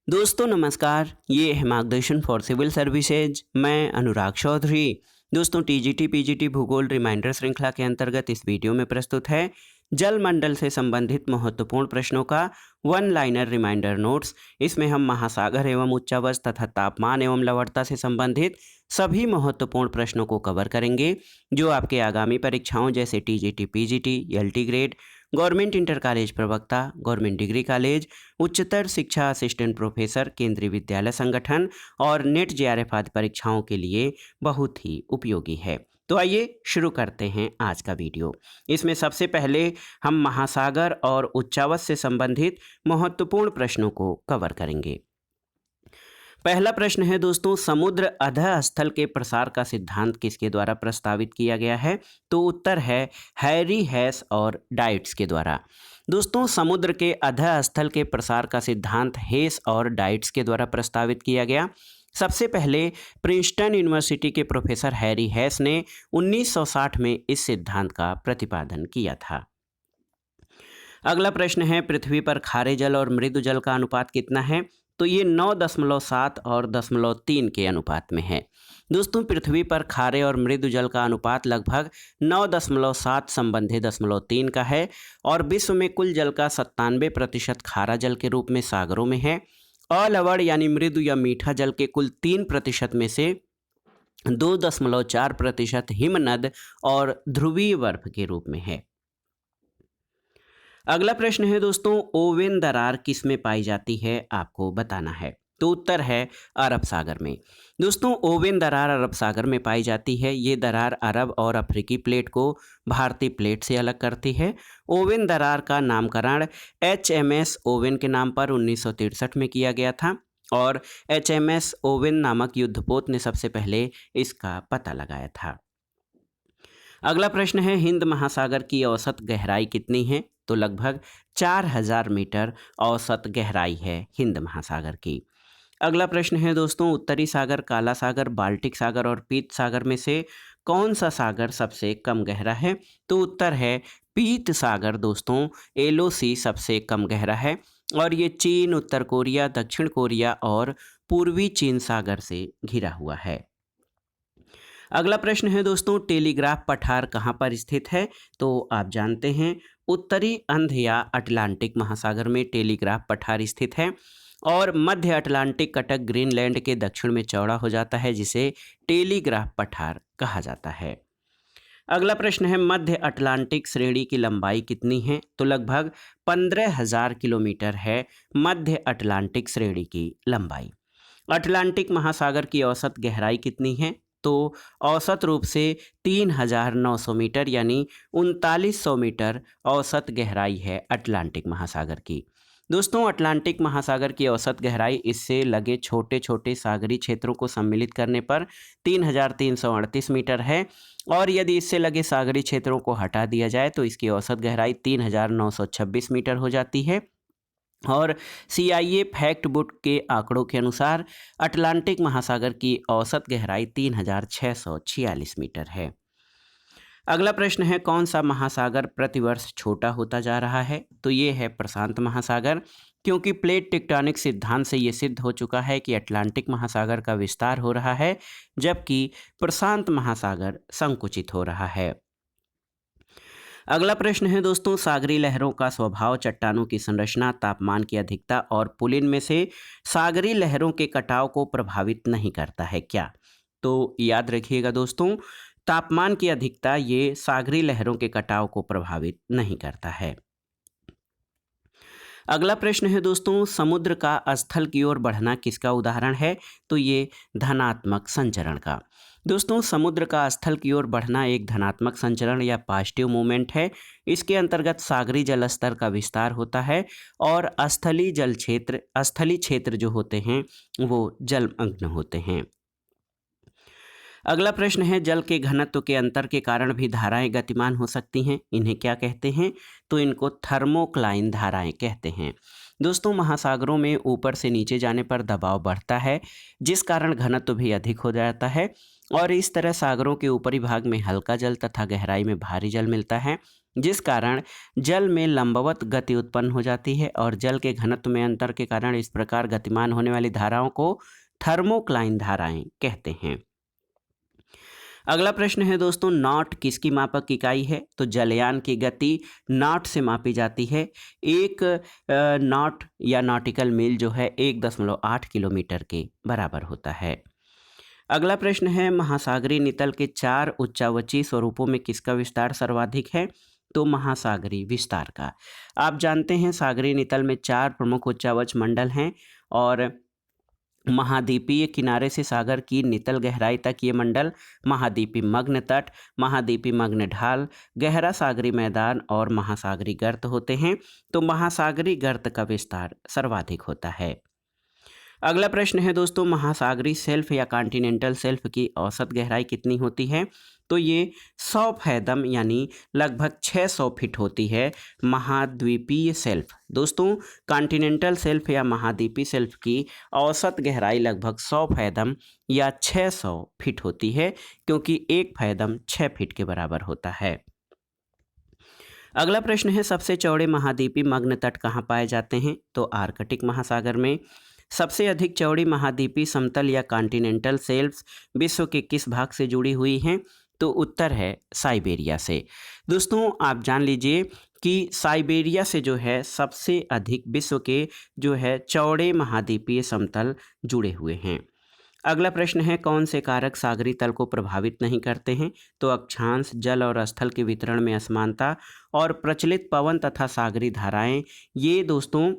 दोस्तों नमस्कार, ये है मार्गदर्शन फॉर सिविल सर्विसेज। मैं अनुराग चौधरी। दोस्तों टीजीटी पीजीटी भूगोल रिमाइंडर श्रृंखला के अंतर्गत इस वीडियो में प्रस्तुत है जल मंडल से संबंधित महत्वपूर्ण प्रश्नों का वन लाइनर रिमाइंडर नोट्स। इसमें हम महासागर एवं उच्चावच तथा तापमान एवं लवणता से संबंधित सभी महत्वपूर्ण प्रश्नों को कवर करेंगे जो आपके आगामी परीक्षाओं जैसे TGT PGT, LT grade, government inter college प्रवक्ता, गवर्नमेंट डिग्री कॉलेज, उच्चतर शिक्षा असिस्टेंट प्रोफेसर, केंद्रीय विद्यालय संगठन और नेट जेआरएफ आदि परीक्षाओं के लिए बहुत ही उपयोगी है। तो आइए शुरू करते हैं आज का वीडियो। इसमें सबसे पहले हम महासागर और उच्चावच से संबंधित महत्वपूर्ण प्रश्नों को कवर करेंगे। पहला प्रश्न है दोस्तों, समुद्र अधः स्थल के प्रसार का सिद्धांत किसके द्वारा प्रस्तावित किया गया है? तो उत्तर है हैरी हेस और डाइट्स के द्वारा। दोस्तों समुद्र के अधः स्थल के प्रसार का सिद्धांत हेस और डाइट्स के द्वारा प्रस्तावित किया गया। सबसे पहले प्रिंसटन यूनिवर्सिटी के प्रोफेसर हैरी हेस ने 1960 में इस सिद्धांत का प्रतिपादन किया था। अगला प्रश्न है, पृथ्वी पर खारे जल और मृदु जल का अनुपात कितना है? तो ये 9.7 और 0.3 के अनुपात में है। दोस्तों पृथ्वी पर खारे और मृदु जल का अनुपात लगभग 9.7 संबंधी 0.3 का है और विश्व में कुल जल का 97% खारा जल के रूप में सागरों में है। अलवण यानी मृदु या मीठा जल के कुल 3% में से 2.4% हिमनद और ध्रुवीय बर्फ के रूप में है। अगला प्रश्न है दोस्तों, ओवेन दरार किस में पाई जाती है? आपको बताना है। तो उत्तर है अरब सागर में। दोस्तों ओवेन दरार अरब सागर में पाई जाती है। ये दरार अरब और अफ्रीकी प्लेट को भारतीय प्लेट से अलग करती है। ओवेन दरार का नामकरण HMS ओवेन के नाम पर 1963 में किया गया था और HMS ओवेन नामक युद्धपोत ने सबसे पहले इसका पता लगाया था। अगला प्रश्न है, हिंद महासागर की औसत गहराई कितनी है? तो लगभग 4000 मीटर औसत गहराई है हिंद महासागर की। अगला प्रश्न है दोस्तों, उत्तरी सागर, काला सागर, बाल्टिक सागर और पीत सागर में से कौन सा सागर सबसे कम गहरा है? तो उत्तर है पीत सागर। दोस्तों LOC सबसे कम गहरा है और ये चीन, उत्तर कोरिया, दक्षिण कोरिया और पूर्वी चीन सागर से घिरा हुआ है। अगला प्रश्न है दोस्तों, टेलीग्राफ पठार कहाँ पर स्थित है? तो आप जानते हैं उत्तरी अंध या अटलांटिक महासागर में टेलीग्राफ पठार स्थित है और मध्य अटलांटिक कटक ग्रीनलैंड के दक्षिण में चौड़ा हो जाता है जिसे टेलीग्राफ पठार कहा जाता है। अगला प्रश्न है, मध्य अटलांटिक श्रेणी की लंबाई कितनी है? तो लगभग 15,000 किलोमीटर है मध्य अटलांटिक श्रेणी की लंबाई। अटलांटिक महासागर की औसत गहराई कितनी है? तो औसत रूप से 3,900 मीटर यानी 3900 मीटर औसत गहराई है अटलांटिक महासागर की। दोस्तों अटलांटिक महासागर की औसत गहराई इससे लगे छोटे छोटे सागरी क्षेत्रों को सम्मिलित करने पर 3,338 मीटर है और यदि इससे लगे सागरी क्षेत्रों को हटा दिया जाए तो इसकी औसत गहराई 3,926 मीटर हो जाती है। और CIA फैक्ट बुक के आंकड़ों के अनुसार अटलांटिक महासागर की औसत गहराई 3,646 मीटर है। अगला प्रश्न है, कौन सा महासागर प्रतिवर्ष छोटा होता जा रहा है? तो ये है प्रशांत महासागर, क्योंकि प्लेट टेक्टोनिक सिद्धांत से ये सिद्ध हो चुका है कि अटलांटिक महासागर का विस्तार हो रहा है जबकि प्रशांत महासागर संकुचित हो रहा है। अगला प्रश्न है दोस्तों, सागरी लहरों का स्वभाव चट्टानों की संरचना, तापमान की अधिकता और पुलिन में से सागरी लहरों के कटाव को प्रभावित नहीं करता है क्या? तो याद रखिएगा दोस्तों, तापमान की अधिकता ये सागरी लहरों के कटाव को प्रभावित नहीं करता है। अगला प्रश्न है दोस्तों, समुद्र का स्थल की ओर बढ़ना किसका उदाहरण है? तो ये धनात्मक संचरण का। दोस्तों समुद्र का स्थल की ओर बढ़ना एक धनात्मक संचरण या पॉजिटिव मूवमेंट है। इसके अंतर्गत सागरी जल स्तर का विस्तार होता है और स्थली क्षेत्र जो होते हैं वो जलमग्न होते हैं। अगला प्रश्न है, जल के घनत्व के अंतर के कारण भी धाराएं गतिमान हो सकती हैं, इन्हें क्या कहते हैं? तो इनको थर्मोक्लाइन धाराएं कहते हैं। दोस्तों महासागरों में ऊपर से नीचे जाने पर दबाव बढ़ता है जिस कारण घनत्व भी अधिक हो जाता है और इस तरह सागरों के ऊपरी भाग में हल्का जल तथा गहराई में भारी जल मिलता है। जिस कारण जल में लंबवत गति उत्पन्न हो जाती है और जल के घनत्व में अंतर के कारण इस प्रकार गतिमान होने वाली धाराओं को थर्मोक्लाइन धाराएं कहते हैं। अगला प्रश्न है दोस्तों, नॉट किसकी मापक इकाई है? तो जलयान की गति नॉट से मापी जाती है। एक नॉट या नॉटिकल मील जो है 1.8 किलोमीटर के बराबर होता है। अगला प्रश्न है, महासागरीय नितल के 4 उच्चावची स्वरूपों में किसका विस्तार सर्वाधिक है? तो महासागरीय विस्तार का। आप जानते हैं सागरीय नितल में 4 प्रमुख उच्चावच मंडल हैं और महाद्वीपीय किनारे से सागर की नितल गहराई तक ये मंडल महाद्वीपीय मग्न तट, महाद्वीपीय मग्न ढाल, गहरा सागरी मैदान और महासागरी गर्त होते हैं। तो महासागरी गर्त का विस्तार सर्वाधिक होता है। अगला प्रश्न है दोस्तों, महासागरी सेल्फ या कॉन्टिनेंटल सेल्फ की औसत गहराई कितनी होती है? तो ये 100 फैदम यानी लगभग 600 फीट होती है महाद्वीपीय सेल्फ। दोस्तों, कॉन्टिनेंटल सेल्फ या महाद्वीपीय सेल्फ की औसत गहराई लगभग 100 फैदम या 600 फीट होती है, क्योंकि 1 फैदम 6 फीट के बराबर होता है। अगला प्रश्न है, सबसे चौड़े महाद्वीपीय मग्न तट कहाँ पाए जाते हैं? तो आर्कटिक महासागर में। सबसे अधिक चौड़ी महाद्वीपीय समतल या कॉन्टिनेंटल शेल्फ्स विश्व के किस भाग से जुड़ी हुई हैं? तो उत्तर है साइबेरिया से। दोस्तों, आप जान लीजिए कि साइबेरिया से जो है सबसे अधिक विश्व के जो है चौड़े महाद्वीपीय समतल जुड़े हुए हैं। अगला प्रश्न है, कौन से कारक सागरी तल को प्रभावित नहीं करते हैं? तो अक्षांश, जल और स्थल के वितरण में असमानता और प्रचलित पवन तथा सागरी धाराएं, ये दोस्तों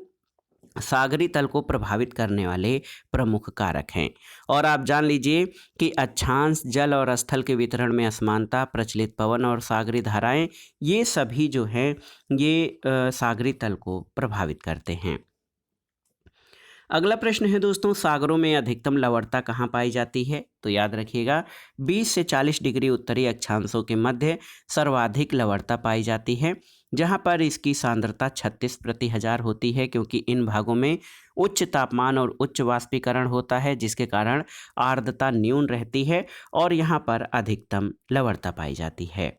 सागरी तल को प्रभावित करने वाले प्रमुख कारक हैं। और आप जान लीजिए कि अक्षांश, जल और स्थल के वितरण में असमानता, प्रचलित पवन और सागरी धाराएं, ये सभी जो हैं ये सागरी तल को प्रभावित करते हैं। अगला प्रश्न है दोस्तों, सागरों में अधिकतम लवणता कहाँ पाई जाती है? तो याद रखिएगा 20 से 40 डिग्री उत्तरी अक्षांशों के मध्य सर्वाधिक लवणता पाई जाती है, जहाँ पर इसकी सांद्रता 36/1000 होती है, क्योंकि इन भागों में उच्च तापमान और उच्च वाष्पीकरण होता है, जिसके कारण आर्द्रता न्यून रहती है और यहाँ पर अधिकतम लवणता पाई जाती है।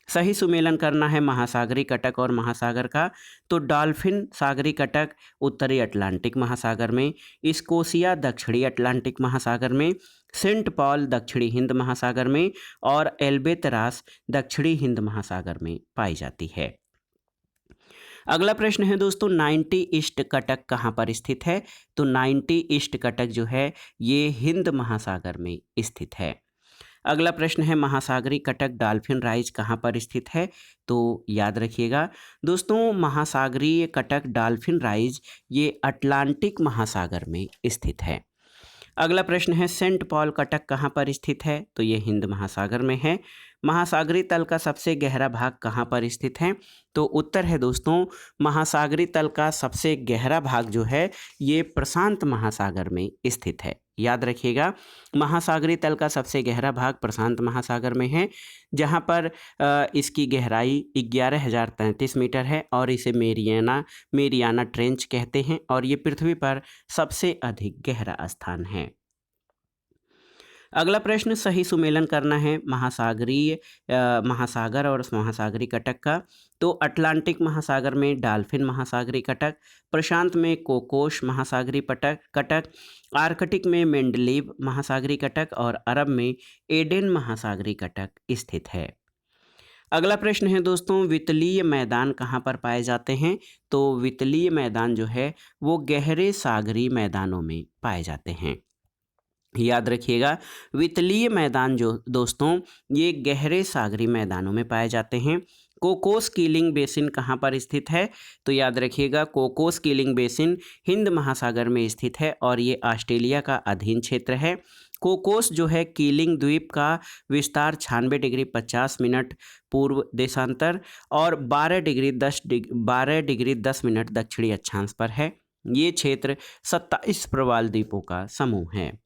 सही सुमेलन करना है महासागरी कटक और महासागर का। तो डॉल्फिन सागरी कटक उत्तरी अटलांटिक महासागर में, स्कोशिया दक्षिणी अटलांटिक महासागर में, सेंट पॉल दक्षिणी हिंद महासागर में और एल्बेतरास दक्षिणी हिंद महासागर में पाई जाती है। अगला प्रश्न है दोस्तों, 90 ईस्ट कटक कहाँ पर स्थित है? तो 90 ईस्ट कटक जो है ये हिंद महासागर में स्थित है। अगला प्रश्न है, महासागरी कटक डॉल्फिन राइज कहाँ पर स्थित है? तो याद रखिएगा दोस्तों, महासागरीय कटक डॉल्फिन राइज ये अटलांटिक महासागर में स्थित है। अगला प्रश्न है, सेंट पॉल कटक कहाँ पर स्थित है? तो ये हिंद महासागर में है। महासागरी तल का सबसे गहरा भाग कहाँ पर स्थित है? तो उत्तर है दोस्तों, महासागरी तल का सबसे गहरा भाग जो है ये प्रशांत महासागर में स्थित है। याद रखिएगा, महासागरी तल का सबसे गहरा भाग प्रशांत महासागर में है, जहाँ पर इसकी गहराई 11,033 मीटर है और इसे मेरियाना ट्रेंच कहते हैं और ये पृथ्वी पर सबसे अधिक गहरा स्थान है। अगला प्रश्न, सही सुमेलन करना है महासागर और महासागरी कटक का। तो अटलांटिक महासागर में डॉल्फिन महासागरी कटक, प्रशांत में कोकोश महासागरी कटक, आर्कटिक में मेंडलीव महासागरी कटक और अरब में एडेन महासागरी कटक स्थित है। अगला प्रश्न है दोस्तों, वितलीय मैदान कहाँ पर पाए जाते हैं? तो वितलीय मैदान जो है वो गहरे सागरी मैदानों में पाए जाते हैं। याद रखिएगा, वितलीय मैदान जो दोस्तों ये गहरे सागरी मैदानों में पाए जाते हैं। कोकोस कीलिंग बेसिन कहाँ पर स्थित है? तो याद रखिएगा, कोकोस कीलिंग बेसिन हिंद महासागर में स्थित है और ये ऑस्ट्रेलिया का अधीन क्षेत्र है। कोकोस जो है कीलिंग द्वीप का विस्तार 96 डिग्री 50 मिनट पूर्व देशांतर और 12 डिग्री 10 मिनट दक्षिणी अक्षांश पर है। ये क्षेत्र 27 प्रवाल द्वीपों का समूह है।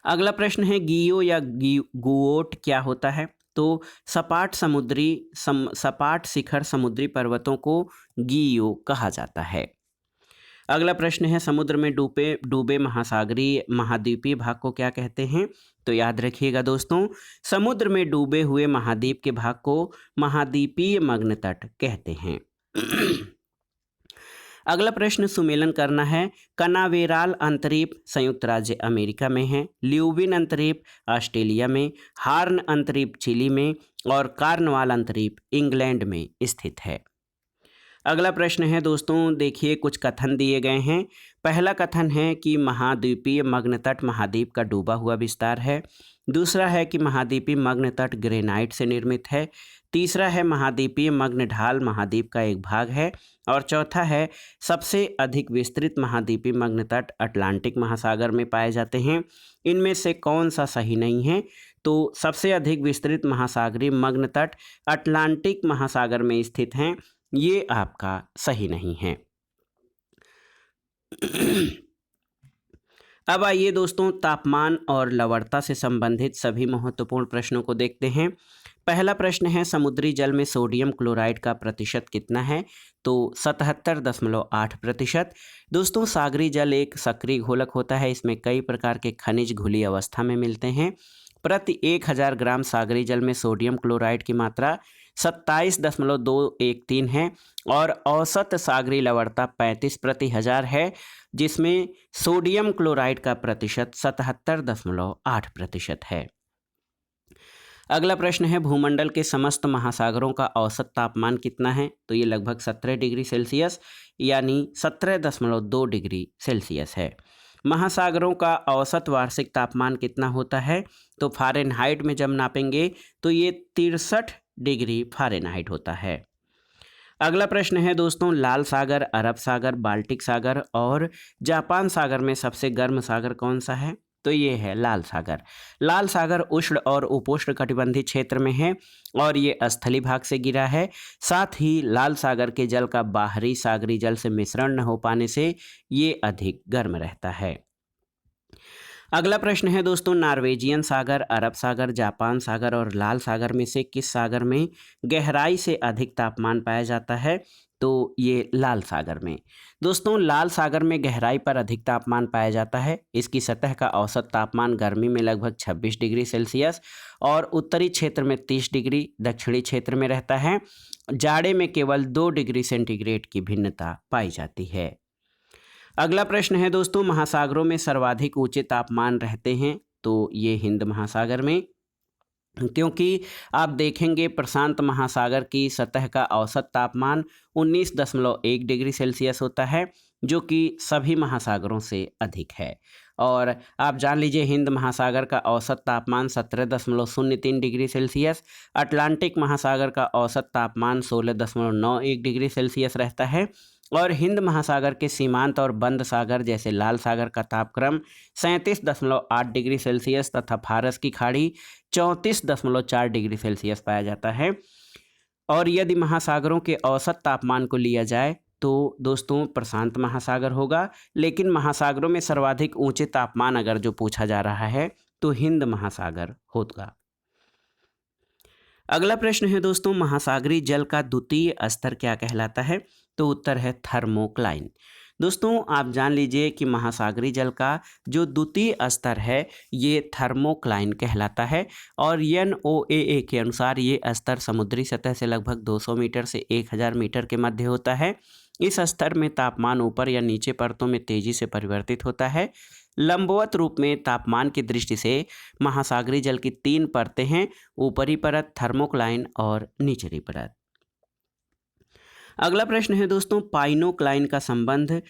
अगला प्रश्न है, गियो या गुओट क्या होता है? तो सपाट शिखर समुद्री पर्वतों को गियो कहा जाता है। अगला प्रश्न है, समुद्र में डूबे डूबे महासागरीय महाद्वीपीय भाग को क्या कहते हैं? तो याद रखिएगा दोस्तों, समुद्र में डूबे हुए महाद्वीप के भाग को महाद्वीपीय मग्न तट कहते हैं। अगला प्रश्न सुमेलन करना है। कनावेराल अंतरीप संयुक्त राज्य अमेरिका में है, ल्यूविन अंतरीप ऑस्ट्रेलिया में, हार्न अंतरीप चिली में और कार्नवाल अंतरीप इंग्लैंड में स्थित है। अगला प्रश्न है दोस्तों, देखिए कुछ कथन दिए गए हैं। पहला कथन है कि महाद्वीपीय मग्न तट महाद्वीप का डूबा हुआ विस्तार है। दूसरा है कि महाद्वीपीय मग्न तट ग्रेनाइट से निर्मित है। तीसरा है महाद्वीपीय मग्न ढाल महाद्वीप का एक भाग है। और चौथा है सबसे अधिक विस्तृत महाद्वीपीय मग्न तट अटलांटिक महासागर में पाए जाते हैं। इनमें से कौन सा सही नहीं है? तो सबसे अधिक विस्तृत महासागरीय मग्न तट अटलांटिक महासागर में स्थित हैं, ये आपका सही नहीं है। अब आइए दोस्तों, तापमान और लवणता से संबंधित सभी महत्वपूर्ण प्रश्नों को देखते हैं। पहला प्रश्न है, समुद्री जल में सोडियम क्लोराइड का प्रतिशत कितना है? तो 77.8%। दोस्तों, सागरी जल एक सक्रिय घोलक होता है, इसमें कई प्रकार के खनिज घुली अवस्था में मिलते हैं। प्रति 1000 ग्राम सागरी जल में सोडियम क्लोराइड की मात्रा 27.213 है और औसत सागरी लवणता 35/1000 है, जिसमें सोडियम क्लोराइड का प्रतिशत 77.8% है। अगला प्रश्न है, भूमंडल के समस्त महासागरों का औसत तापमान कितना है? तो ये लगभग 17 डिग्री सेल्सियस यानी 17.2 डिग्री सेल्सियस है। महासागरों का औसत वार्षिक तापमान कितना होता है? तो फ़ारेनहाइट में जब नापेंगे तो ये 63 डिग्री फ़ारेनहाइट होता है। अगला प्रश्न है दोस्तों, लाल सागर, अरब सागर, बाल्टिक सागर और जापान सागर में सबसे गर्म सागर कौन सा है? तो ये है लाल सागर। लाल सागर उष्ण और उपोष्ण कटिबंधीय क्षेत्र में है और ये स्थलीय भाग से गिरा है। साथ ही लाल सागर के जल का बाहरी सागरी जल से मिश्रण न हो पाने से ये अधिक गर्म रहता है। अगला प्रश्न है दोस्तों, नॉर्वेजियन सागर, अरब सागर, जापान सागर और लाल सागर में से किस सागर में गहराई से अधिक तापमान पाया जाता है? तो ये लाल सागर में। दोस्तों, लाल सागर में गहराई पर अधिक तापमान पाया जाता है। इसकी सतह का औसत तापमान गर्मी में लगभग 26 डिग्री सेल्सियस और उत्तरी क्षेत्र में 30 डिग्री, दक्षिणी क्षेत्र में रहता है। जाड़े में केवल 2 डिग्री सेंटीग्रेड की भिन्नता पाई जाती है। अगला प्रश्न है दोस्तों, महासागरों में सर्वाधिक ऊंचे तापमान रहते हैं? तो ये हिंद महासागर में, क्योंकि आप देखेंगे प्रशांत महासागर की सतह का औसत तापमान 19.1 डिग्री सेल्सियस होता है, जो कि सभी महासागरों से अधिक है। और आप जान लीजिए हिंद महासागर का औसत तापमान 17.03 डिग्री सेल्सियस, अटलांटिक महासागर का औसत तापमान 16.91 डिग्री सेल्सियस रहता है और हिंद महासागर के सीमांत और बंद सागर जैसे लाल सागर का तापक्रम 37.8 डिग्री सेल्सियस तथा फारस की खाड़ी 34.4 डिग्री सेल्सियस पाया जाता है। और यदि महासागरों के औसत तापमान को लिया जाए तो दोस्तों प्रशांत महासागर होगा, लेकिन महासागरों में सर्वाधिक ऊंचे तापमान अगर जो पूछा जा रहा है तो हिंद महासागर होगा। अगला प्रश्न है दोस्तों, महासागरीय जल का द्वितीय स्तर क्या कहलाता है? तो उत्तर है थर्मोक्लाइन। दोस्तों, आप जान लीजिए कि महासागरीय जल का जो द्वितीय स्तर है ये थर्मोक्लाइन कहलाता है और NOAA के अनुसार ये स्तर समुद्री सतह से लगभग 200 मीटर से 1000 मीटर के मध्य होता है। इस स्तर में तापमान ऊपर या नीचे परतों में तेजी से परिवर्तित होता है। लंबवत रूप में तापमान की दृष्टि से महासागरीय जल की 3 परतें हैं, ऊपरी परत, थर्मोक्लाइन और निचली परत। अगला प्रश्न है दोस्तों, पाइनोक्लाइन का संबंध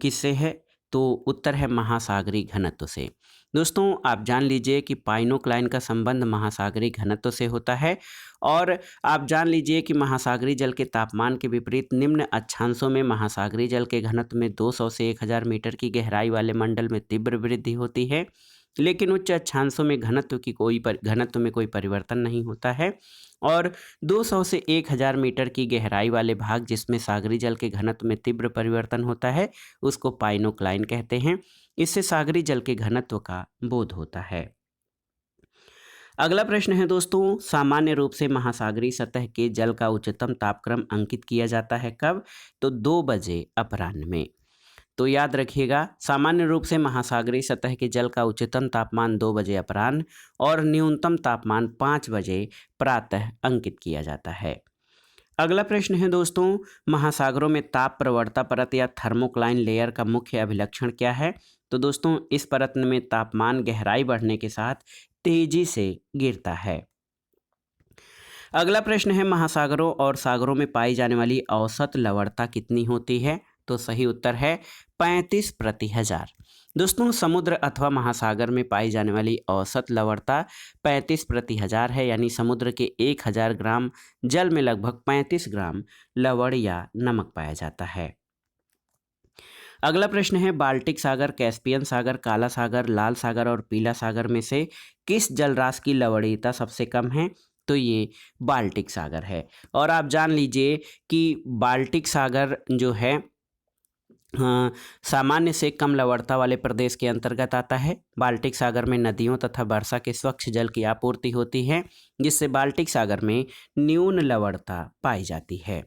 किससे है? तो उत्तर है महासागरीय घनत्व से। दोस्तों, आप जान लीजिए कि पाइनोक्लाइन का संबंध महासागरीय घनत्व से होता है और आप जान लीजिए कि महासागरीय जल के तापमान के विपरीत निम्न अक्षांशों में महासागरीय जल के घनत्व में 200 से 1000 मीटर की गहराई वाले मंडल में तीव्र वृद्धि होती है, लेकिन उच्च अक्षांशों में घनत्व में कोई परिवर्तन नहीं होता है और 200 से 1000 मीटर की गहराई वाले भाग जिसमें सागरी जल के घनत्व में तीव्र परिवर्तन होता है उसको पाइनोक्लाइन कहते हैं। इससे सागरी जल के घनत्व का बोध होता है। अगला प्रश्न है दोस्तों, सामान्य रूप से महासागरीय सतह के जल का उच्चतम तापक्रम अंकित किया जाता है कब? तो 2 बजे अपराह्न में। तो याद रखिएगा, सामान्य रूप से महासागरीय सतह के जल का उच्चतम तापमान 2 बजे अपराह्न और न्यूनतम तापमान 5 बजे प्रातः अंकित किया जाता है। अगला प्रश्न है दोस्तों, महासागरों में ताप प्रवणता परत या थर्मोक्लाइन लेयर का मुख्य अभिलक्षण क्या है? तो दोस्तों, इस परत में तापमान गहराई बढ़ने के साथ तेजी से गिरता है। अगला प्रश्न है, महासागरों और सागरों में पाई जाने वाली औसत लवणता कितनी होती है? तो सही उत्तर है 35/1000। दोस्तों, समुद्र अथवा महासागर में पाई जाने वाली औसत लवणता 35/1000 है, यानी समुद्र के 1000 ग्राम जल में लगभग 35 ग्राम लवण या नमक पाया जाता है। अगला प्रश्न है, बाल्टिक सागर, कैस्पियन सागर, काला सागर, लाल सागर और पीला सागर में से किस जलराशि की लवणीयता सबसे कम है? तो ये बाल्टिक सागर है। और आप जान लीजिए कि बाल्टिक सागर जो है सामान्य से कम लवणता वाले प्रदेश के अंतर्गत आता है। बाल्टिक सागर में नदियों तथा वर्षा के स्वच्छ जल की आपूर्ति होती है, जिससे बाल्टिक सागर में न्यून लवणता पाई जाती है।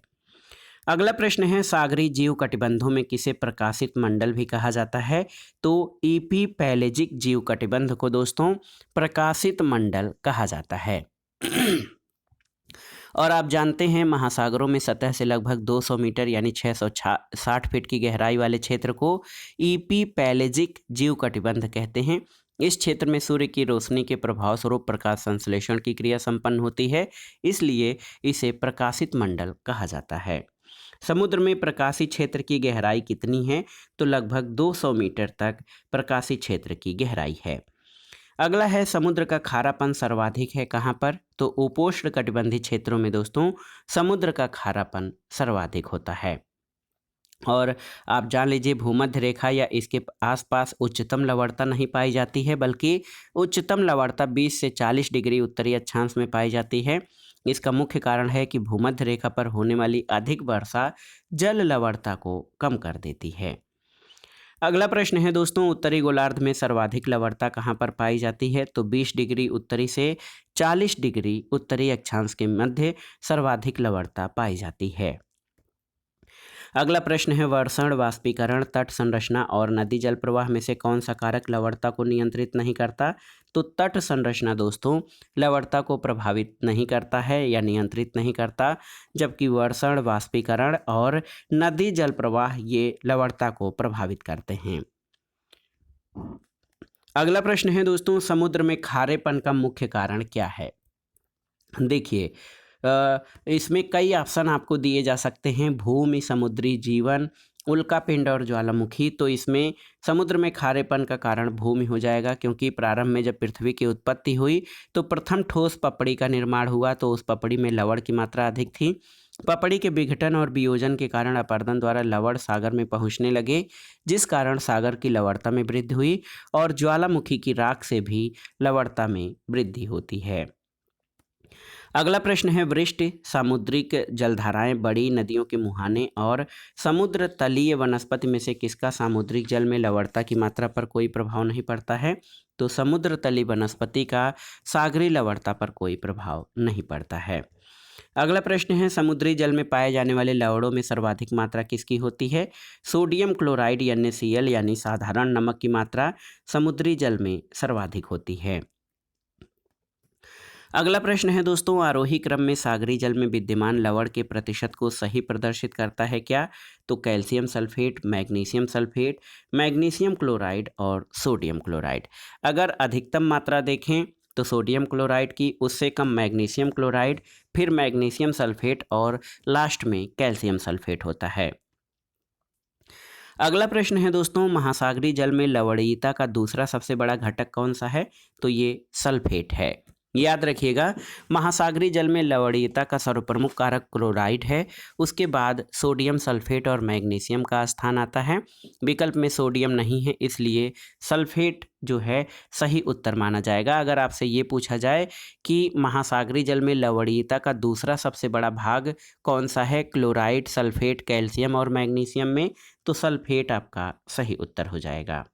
अगला प्रश्न है, सागरीय जीव कटिबंधों में किसे प्रकाशित मंडल भी कहा जाता है? तो ईपीपैलेजिक जीव कटिबंध को दोस्तों प्रकाशित मंडल कहा जाता है। और आप जानते हैं, महासागरों में सतह से लगभग 200 मीटर यानी 660 फीट की गहराई वाले क्षेत्र को ईपीपैलेजिक जीव कटिबंध कहते हैं। इस क्षेत्र में सूर्य की रोशनी के प्रभाव स्वरूप प्रकाश संश्लेषण की क्रिया संपन्न होती है, इसलिए इसे प्रकाशित मंडल कहा जाता है। समुद्र में प्रकाशीय क्षेत्र की गहराई कितनी है? तो लगभग 200 मीटर तक प्रकाशीय क्षेत्र की गहराई है। अगला है, समुद्र का खारापन सर्वाधिक है कहाँ पर? तो उपोष्ण कटिबंधीय क्षेत्रों में दोस्तों समुद्र का खारापन सर्वाधिक होता है। और आप जान लीजिए, भूमध्य रेखा या इसके आसपास उच्चतम लवणता नहीं पाई जाती है, बल्कि उच्चतम लवणता 20 से 40 डिग्री उत्तरी अक्षांश में पाई जाती है। इसका मुख्य कारण है कि भूमध्य रेखा पर होने वाली अधिक वर्षा जल लवणता को कम कर देती है। अगला प्रश्न है दोस्तों, उत्तरी गोलार्ध में सर्वाधिक लवणता कहाँ पर पाई जाती है? तो 20 डिग्री उत्तरी से 40 डिग्री उत्तरी अक्षांश के मध्य सर्वाधिक लवणता पाई जाती है। अगला प्रश्न है, वर्षण, वाष्पीकरण, तट संरचना और नदी जल प्रवाह में से कौन सा कारक लवणता को नियंत्रित नहीं करता? तो तट संरचना दोस्तों लवणता को प्रभावित नहीं करता है या नियंत्रित नहीं करता, जबकि वर्षण, वाष्पीकरण और नदी जल प्रवाह ये लवणता को प्रभावित करते हैं। अगला प्रश्न है दोस्तों, समुद्र में खारेपन का मुख्य कारण क्या है? देखिए, इसमें कई ऑप्शन आपको दिए जा सकते हैं। भूमि, समुद्री जीवन, उल्कापिंड और ज्वालामुखी। तो इसमें समुद्र में खारेपन का कारण भूमि हो जाएगा, क्योंकि प्रारंभ में जब पृथ्वी की उत्पत्ति हुई तो प्रथम ठोस पपड़ी का निर्माण हुआ, तो उस पपड़ी में लवण की मात्रा अधिक थी। पपड़ी के विघटन और वियोजन के कारण अपरदन द्वारा लवण सागर में पहुंचने लगे, जिस कारण सागर की लवणता में वृद्धि हुई और ज्वालामुखी की राख से भी लवणता में वृद्धि होती है। अगला प्रश्न है, वृष्टि, सामुद्रिक जलधाराएं, बड़ी नदियों के मुहाने और समुद्र तलीय वनस्पति में से किसका सामुद्रिक जल में लवणता की मात्रा पर कोई प्रभाव नहीं पड़ता है? तो समुद्र तलीय वनस्पति का सागरीय लवणता पर कोई प्रभाव नहीं पड़ता है। अगला प्रश्न है, समुद्री जल में पाए जाने वाले लवणों में सर्वाधिक मात्रा किसकी होती है? सोडियम क्लोराइड NaCl यानी साधारण नमक की मात्रा समुद्री जल में सर्वाधिक होती है। अगला प्रश्न है दोस्तों, आरोही क्रम में सागरीय जल में विद्यमान लवण के प्रतिशत को सही प्रदर्शित करता है क्या? तो calcium sulphate, magnesium sulphate, magnesium chloride और सोडियम क्लोराइड। अगर अधिकतम मात्रा देखें तो सोडियम क्लोराइड की, उससे कम मैग्नीशियम क्लोराइड, फिर मैग्नीशियम सल्फेट और लास्ट में कैल्शियम सल्फेट होता है। अगला प्रश्न है दोस्तों, महासागरीय जल में लवणीयता का दूसरा सबसे बड़ा घटक कौन सा है? तो ये सल्फेट है। याद रखिएगा, महासागरीय जल में लवणीयता का सर्वप्रमुख कारक क्लोराइड है, उसके बाद सोडियम सल्फेट और मैग्नीशियम का स्थान आता है। विकल्प में सोडियम नहीं है, इसलिए सल्फेट जो है सही उत्तर माना जाएगा। अगर आपसे ये पूछा जाए कि महासागरीय जल में लवणीयता का दूसरा सबसे बड़ा भाग कौन सा है, क्लोराइड, सल्फेट, कैल्शियम और मैग्नीशियम में, तो सल्फेट आपका सही उत्तर हो जाएगा।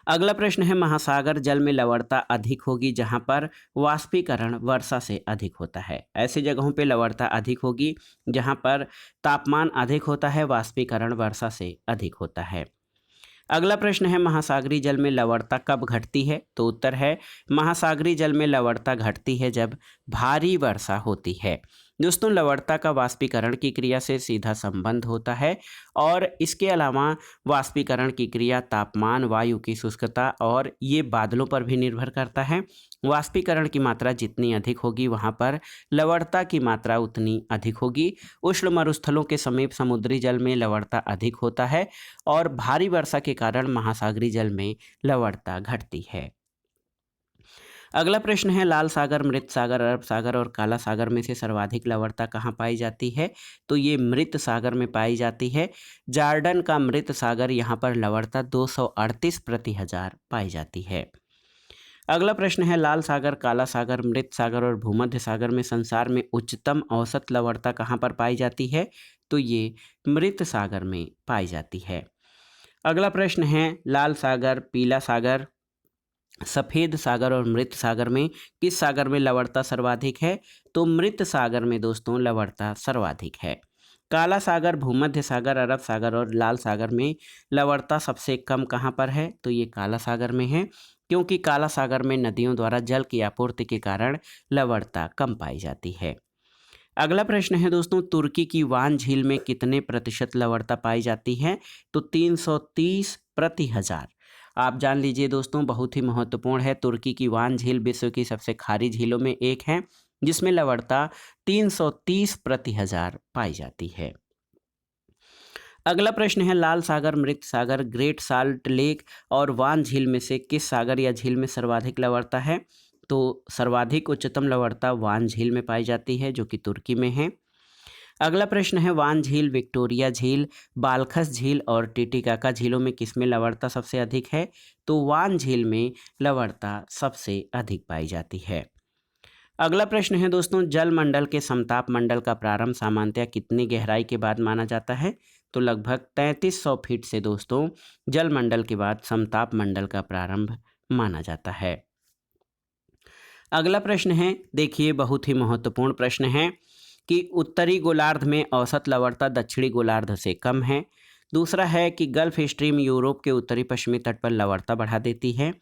अगला प्रश्न है, महासागर जल में लवणता अधिक होगी जहां पर वाष्पीकरण वर्षा से अधिक होता है। ऐसी जगहों पे लवणता अधिक होगी जहां पर तापमान अधिक होता है, वाष्पीकरण वर्षा से अधिक होता है। अगला प्रश्न है, महासागरीय जल में लवणता कब घटती है? तो उत्तर है, महासागरीय जल में लवणता घटती है जब भारी वर्षा होती है। दोस्तों, लवणता का वाष्पीकरण की क्रिया से सीधा संबंध होता है और इसके अलावा वाष्पीकरण की क्रिया तापमान, वायु की शुष्कता और ये बादलों पर भी निर्भर करता है। वाष्पीकरण की मात्रा जितनी अधिक होगी वहाँ पर लवणता की मात्रा उतनी अधिक होगी। उष्ण मरुस्थलों के समीप समुद्री जल में लवणता अधिक होता है और भारी वर्षा के कारण महासागरीय जल में लवणता घटती है। अगला प्रश्न है, लाल सागर, मृत सागर, अरब सागर और काला सागर में से सर्वाधिक लवणता कहाँ पाई जाती है? तो ये मृत सागर में पाई जाती है। जॉर्डन का मृत सागर, यहाँ पर लवणता 238 प्रति हजार पाई जाती है। अगला प्रश्न है, लाल सागर, काला सागर, मृत सागर और भूमध्य सागर में संसार में उच्चतम औसत लवणता कहाँ पर पाई जाती है? तो ये मृत सागर में पाई जाती है। अगला प्रश्न है, लाल सागर, पीला सागर, सफ़ेद सागर और मृत सागर में किस सागर में लवणता सर्वाधिक है? तो मृत सागर में दोस्तों लवणता सर्वाधिक है। काला सागर, भूमध्य सागर, अरब सागर और लाल सागर में लवणता सबसे कम कहाँ पर है? तो ये काला सागर में है, क्योंकि काला सागर में नदियों द्वारा जल की आपूर्ति के कारण लवणता कम पाई जाती है। अगला प्रश्न है दोस्तों, तुर्की की वान झील में कितने प्रतिशत लवणता पाई जाती है? तो 330 प्रति हजार। आप जान लीजिए दोस्तों, बहुत ही महत्वपूर्ण है। तुर्की की वान झील विश्व की सबसे खारी झीलों में एक है जिसमें लवणता 330 प्रति हजार पाई जाती है। अगला प्रश्न है, लाल सागर, मृत सागर, ग्रेट साल्ट लेक और वान झील में से किस सागर या झील में सर्वाधिक लवणता है? तो सर्वाधिक उच्चतम लवणता वान झील में पाई जाती है जो कि तुर्की में है। अगला प्रश्न है, वान झील, विक्टोरिया झील, बालखस झील और टिटिकाका झीलों में किसमें लवणता सबसे अधिक है? तो वान झील में लवणता सबसे अधिक पाई जाती है। अगला प्रश्न है दोस्तों, जल मंडल के समताप मंडल का प्रारंभ सामान्यतः कितनी गहराई के बाद माना जाता है? तो लगभग 3300 फीट से दोस्तों जल मंडल के बाद समताप मंडल का प्रारंभ माना जाता है। अगला प्रश्न है, देखिए बहुत ही महत्वपूर्ण प्रश्न है कि उत्तरी गोलार्ध में औसत लवणता दक्षिणी गोलार्ध से कम है। दूसरा है कि गल्फ स्ट्रीम यूरोप के उत्तरी पश्चिमी तट पर लवणता बढ़ा देती है।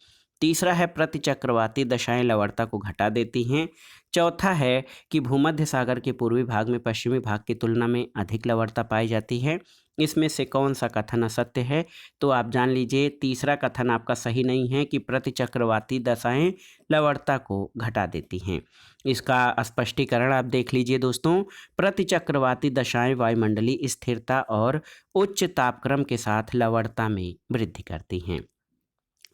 तीसरा है, प्रतिचक्रवाती दशाएं लवणता को घटा देती हैं। चौथा है कि भूमध्य सागर के पूर्वी भाग में पश्चिमी भाग की तुलना में अधिक लवणता पाई जाती है। इसमें से कौन सा कथन असत्य है? तो आप जान लीजिए, तीसरा कथन आपका सही नहीं है कि प्रतिचक्रवाती दशाएं लवणता को घटा देती हैं। इसका स्पष्टीकरण आप देख लीजिए दोस्तों, प्रतिचक्रवाती दशाएं वायुमंडलीय स्थिरता और उच्च तापक्रम के साथ लवणता में वृद्धि करती हैं।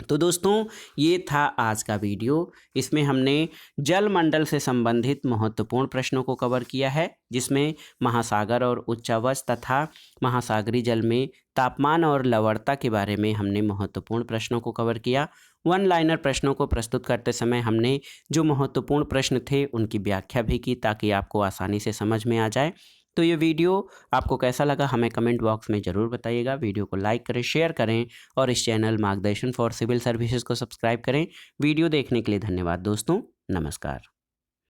तो दोस्तों, ये था आज का वीडियो। इसमें हमने जल मंडल से संबंधित महत्वपूर्ण प्रश्नों को कवर किया है, जिसमें महासागर और उच्चावच तथा महासागरीय जल में तापमान और लवणता के बारे में हमने महत्वपूर्ण प्रश्नों को कवर किया। वन लाइनर प्रश्नों को प्रस्तुत करते समय हमने जो महत्वपूर्ण प्रश्न थे उनकी व्याख्या भी की ताकि आपको आसानी से समझ में आ जाए। तो ये वीडियो आपको कैसा लगा हमें कमेंट बॉक्स में ज़रूर बताइएगा। वीडियो को लाइक करें, शेयर करें और इस चैनल मार्गदर्शन फॉर सिविल सर्विसेज को सब्सक्राइब करें। वीडियो देखने के लिए धन्यवाद दोस्तों। नमस्कार।